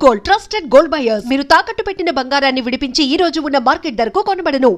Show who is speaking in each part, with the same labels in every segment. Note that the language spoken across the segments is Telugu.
Speaker 1: Gold, trusted gold buyers. మీరు తాకట్టు పెట్టిన బంగారాన్ని విడిపించి ఈ రోజు ఉన్న మార్కెట్ ధరకు కొనబడను.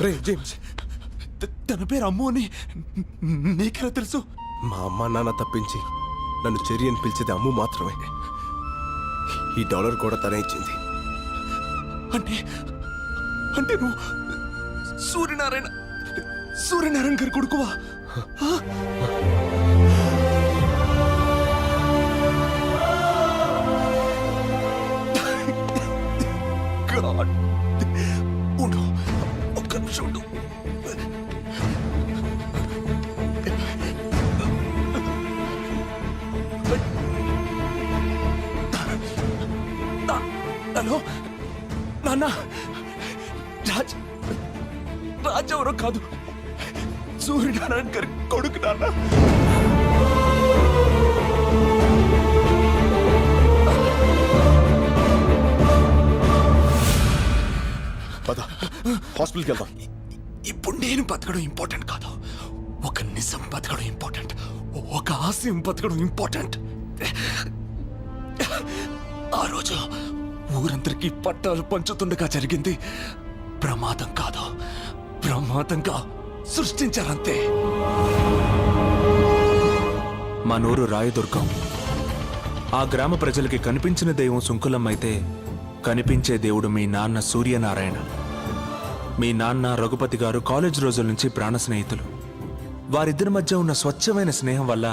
Speaker 2: రే జేమ్స్, తన పేరు అమ్ము అని నీకెలా తెలుసు? మా అమ్మ నాన్న తప్పించి నన్ను చెర్రీ అని పిలిచేది అమ్ము మాత్రమే. ఈ డాలర్ కూడా తనే ఇచ్చింది. అంటే అంటే నువ్వు సూర్యనారాయణ గారి కొడుకువా? ఉండు, ఒక్క నిమిషం ఉండు. హలో నాన్న, రాజ్ ఎవరో కాదు, సూర్యనారాయణ గారి కొడుకు నాన్న. పద, హాస్పిటల్కి వెళ్దాం. ఇప్పుడు నేను బతకడం ఇంపార్టెంట్ కాదు, ఒక నిజం బతకడం ఇంపార్టెంట్, ఒక ఆశయం బతకడం ఇంపార్టెంట్. ఆ రోజు ఊరందరికీ పట్టాలు పంచుతుండగా జరిగింది ప్రమాదం కాదు, ప్రమాదంగా సృష్టించారంతే.
Speaker 3: మా నూరు రాయదుర్గం. ఆ గ్రామ ప్రజలకి కనిపించిన దైవం సుంకులమ్మ అయితే కనిపించే దేవుడు మీ నాన్న సూర్యనారాయణ. మీ నాన్న రఘుపతి గారు కాలేజ్ రోజుల నుంచి ప్రాణ స్నేహితులు. వారిద్దరి మధ్య ఉన్న స్వచ్ఛమైన స్నేహం వల్ల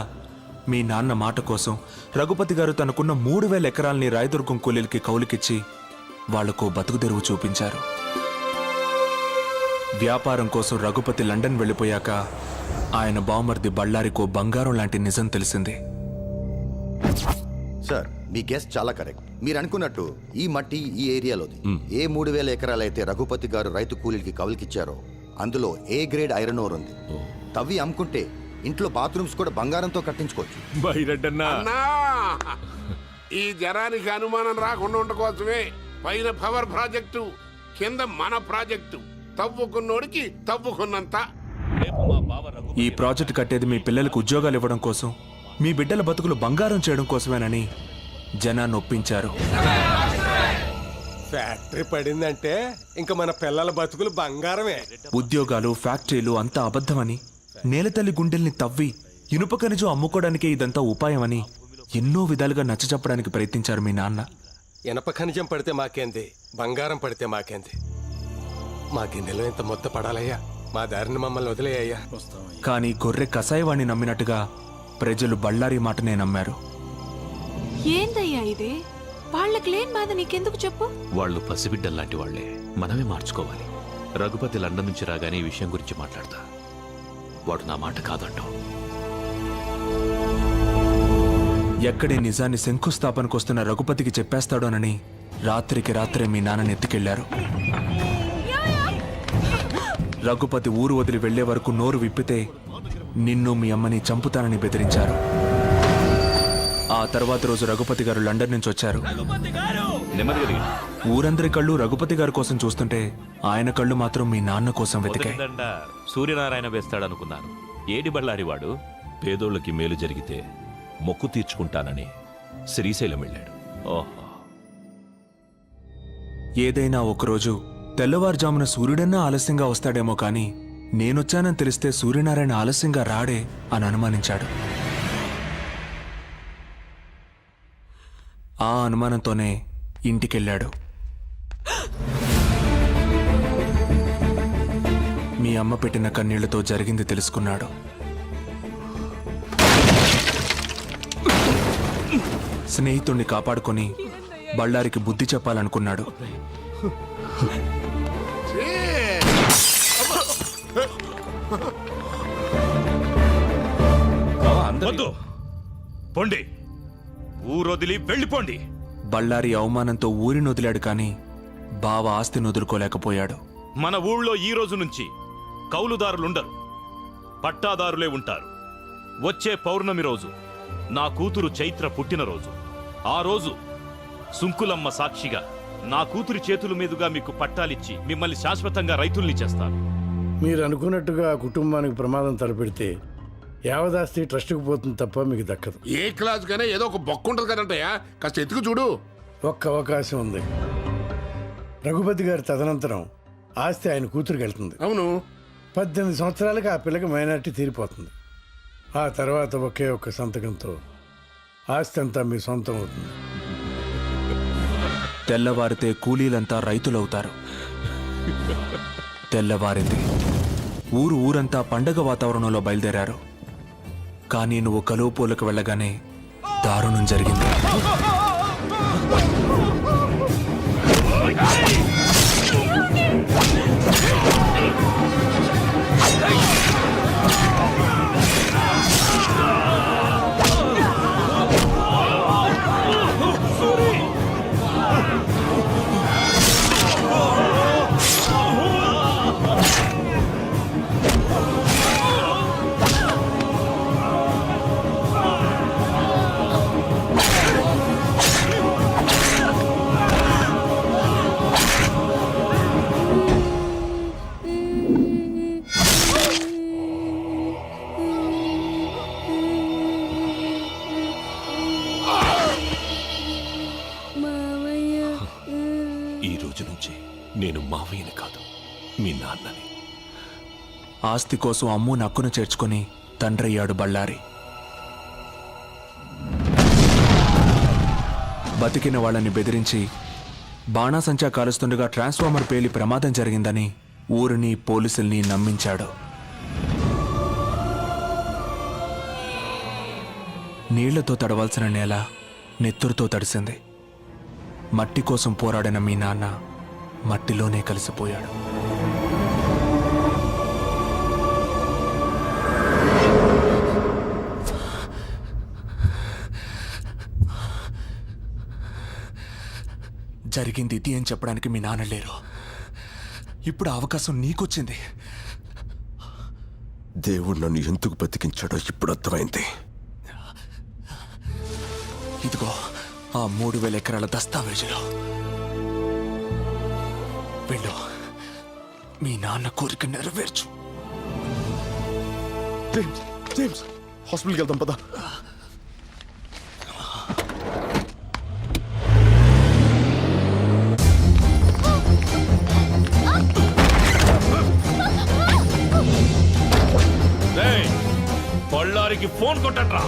Speaker 3: మీ నాన్న మాట కోసం రఘుపతి గారు తనకున్న 3000 ఎకరాల్ని రాయదుర్గం కూలీలకి కౌలుకిచ్చి వాళ్లకు బతుకుదెరువు చూపించారు. వ్యాపారం కోసం రఘుపతి లండన్ వెళ్ళిపోయాక ఆయన బావమర్ది బళ్ళారికో బంగారం లాంటి నిజం తెలిసింది.
Speaker 4: సార్, మీ గెస్ట్ చాలా కరెక్ట్. మీరు అనుకున్నట్టు ఈ మట్టి ఈ ఏరియాలోది. ఏ 3000 ఎకరాలైతే రఘుపతి గారు రైతు కూలీలకి కౌలుకిచ్చారో అందులో ఏ గ్రేడ్ ఐరన్ ఓర్ ఉంది. తవ్వి అమ్ముకుంటే ఇంట్లో బాత్రూమ్స్ కూడా బంగారంతో కట్టించుకోవచ్చు.
Speaker 5: ఈ జనానికి అనుమానం రాకుండా ఉండకోసమే పైన పవర్ ప్రాజెక్టు, కింద మన ప్రాజెక్టు. తవ్వుకున్నోడికి తవ్వుకున్నంత.
Speaker 3: ఈ ప్రాజెక్ట్ కట్టేది మీ పిల్లలకు ఉద్యోగాలు ఇవ్వడం కోసం, మీ బిడ్డల బతుకులు బంగారం చేయడం కోసమేనని జనాన్ని ఒప్పించారు.
Speaker 2: ఫ్యాక్టరీ పడిందంటే ఇంకా మన పిల్లల బతుకులు బంగారమే.
Speaker 3: ఉద్యోగాలు, ఫ్యాక్టరీలు అంతా అబద్ధమని, నేలతల్లి గుండెల్ని తవ్వి ఇనుప ఖనిజం అమ్ముకోవడానికే ఇదంతా ఉపాయమని ఎన్నో విధాలుగా నచ్చచెప్పడానికి ప్రయత్నించారు మీ నాన్న.
Speaker 2: ఇనప ఖనిజం పడితే మాకేంది, బంగారం పడితే మాకేంది. మా గిన్నెలో ఇంత మొత్త పడాలయ్యా, మా దారిని మమ్మల్ని వదిలేయ్యా.
Speaker 3: కానీ గొర్రె కసాయవాణ్ణి నమ్మినట్టుగా ప్రజలు బళ్ళారి మాటనే నమ్మారు.
Speaker 6: ఏందయ్యా ఇది? వాళ్ళకి లేని బాధ నీకెందుకు చెప్పు?
Speaker 7: వాళ్ళు పసిబిడ్డల్లాంటి వాళ్లే, మనమే మార్చుకోవాలి. రఘుపతి లండన్ నుంచి రాగానే ఈ విషయం గురించి మాట్లాడతా. వాడు నా మాట కాదంటావు.
Speaker 3: ఎక్కడే నిజాన్ని శంకుస్థాపనకొస్తున్న రఘుపతికి చెప్పేస్తాడోనని రాత్రికి రాత్రే మీ నాన్నని ఎత్తుకెళ్లారు. రఘుపతి ఊరు వదిలి వెళ్లే వరకు నోరు విప్పితే నిన్ను మీ అమ్మని చంపుతానని బెదిరించారు. ఆ తర్వాత రోజు రఘుపతి గారు లండన్ నుంచి వచ్చారు. ఊరందరి కళ్ళు రఘుపతి గారి కోసం చూస్తుంటే ఆయన కళ్ళు మాత్రం మీ నాన్న కోసం వెతికాయి.
Speaker 7: సూర్యనారాయణ వేస్తాడనుకున్నాను. ఏడి బళ్ళారివాడు పేదోళ్ళకి మేలు జరిగితే మొక్కు తీర్చుకుంటానని శ్రీశైలం వెళ్ళాడు. ఓహో,
Speaker 3: ఏదైనా ఒకరోజు తెల్లవారుజామున సూర్యుడన్నా ఆలస్యంగా వస్తాడేమో కానీ నేనొచ్చానని తెలిస్తే సూర్యనారాయణ ఆలస్యంగా రాడే అని అనుమానించాడు. ఆ అనుమానంతోనే ఇంటికెళ్ళాడు. మీ అమ్మ పెట్టిన కన్నీళ్లతో జరిగింది తెలుసుకున్నాడు. స్నేహితుణ్ణి కాపాడుకొని బళ్ళారికి బుద్ధి చెప్పాలనుకున్నాడు.
Speaker 7: పొండి, ఊరొదిలి వెళ్ళిపోండి.
Speaker 3: బళ్ళారి అవమానంతో ఊరిని వదిలాడు కానీ బావ ఆస్తిని వదులుకోలేకపోయాడు.
Speaker 7: మన ఊళ్ళో ఈ రోజు నుంచి కౌలుదారులుండరు, పట్టాదారులే ఉంటారు. వచ్చే పౌర్ణమి రోజు నా కూతురు చైత్ర పుట్టినరోజు. ఆ రోజు సుంకులమ్మ సాక్షిగా నా కూతురి చేతుల మీదుగా మీకు పట్టాలిచ్చి మిమ్మల్ని శాశ్వతంగా రైతుల్ని చేస్తాను.
Speaker 8: మీరు అనుకున్నట్టుగా ఆ కుటుంబానికి ప్రమాదం తలపెడితే యావదాస్తి ట్రస్టుకు పోతుంది తప్ప మీకు దక్కదు.
Speaker 5: ఏ క్లాస్ గానే ఏదో ఒక బొక్క ఉంటుంది కదంటయ్యా, కాస్త ఎత్తుకు చూడు.
Speaker 8: ఒక్క అవకాశం ఉంది. రఘుపతి గారి తదనంతరం ఆస్తి ఆయన కూతురికి వెళ్తుంది.
Speaker 5: అవును,
Speaker 8: 18 సంవత్సరాలకి ఆ పిల్లకి మైనార్టీ తీరిపోతుంది. ఆ తర్వాత ఒకే ఒక్క సంతకంతో ఆస్తి అంతా మీ సొంతం అవుతుంది.
Speaker 3: తెల్లవారితే కూలీలంతా రైతులవుతారు. తెల్లవారింది. ఊరంతా పండగ వాతావరణంలో బయలుదేరారు. కానీ నువ్వు కలువపూలకు వెళ్ళగానే దారుణం జరిగింది.
Speaker 7: ఈ రోజు నుంచి నేను మావయ్యని కాదు, మీ నాన్నని.
Speaker 3: ఆస్తి కోసం అమ్ము నక్కును చేర్చుకుని తండ్రయ్యాడు బళ్ళారి. బతికిన వాళ్ళని బెదిరించి బాణాసంచా కాలుస్తుండగా ట్రాన్స్ఫార్మర్ పేలి ప్రమాదం జరిగిందని ఊరిని, పోలీసుల్ని నమ్మించాడు. నీళ్లతో తడవాల్సిన నేల నెత్తురుతో తడిసింది. మట్టి కోసం పోరాడిన మీ నాన్న మట్టిలోనే కలిసిపోయాడు. జరిగింది ఇది అని చెప్పడానికి మీ నాన్న లేరు. ఇప్పుడు ఆ అవకాశం నీకొచ్చింది.
Speaker 2: దేవుడు నన్ను ఎందుకు బతికించాడో ఇప్పుడు అర్థమైంది.
Speaker 3: ఇదిగో ఆ 3000 ఎకరాల దస్తావేజులు. వెళ్ళు, మీ నాన్న కోరిక నెరవేర్చు.
Speaker 2: జేమ్స్ హాస్పిటల్కి వెళ్దాం పదా.
Speaker 7: బళ్ళారికి ఫోన్ కొట్టట్రా